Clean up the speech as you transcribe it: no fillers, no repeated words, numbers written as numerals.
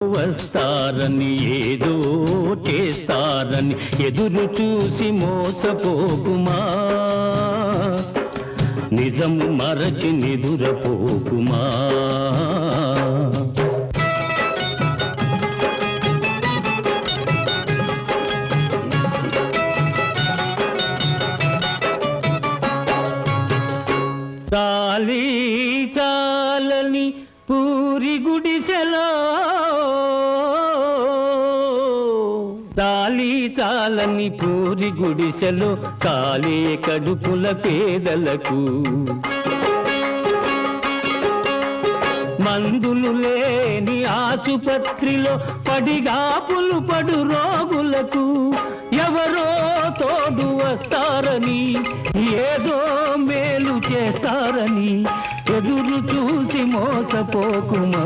వస్తారని ఏదో చేస్తారని ఎదురు చూసి మోసపోకుమా, నిజము మరచి నిదురపోకుమా. చాలీ చాలని పూరి గుడిసెలో, చాలీ చాలని పూరి గుడిసెలో కాలే కడుపుల పేదలకు, మందులు లేని ఆసుపత్రిలో పడిగాపులు పడు రోగులకు ఎవరో తోడు వస్తారని, ఏదో మేలు చేస్తారని ఎదురు చూసి మోసపోకుమా.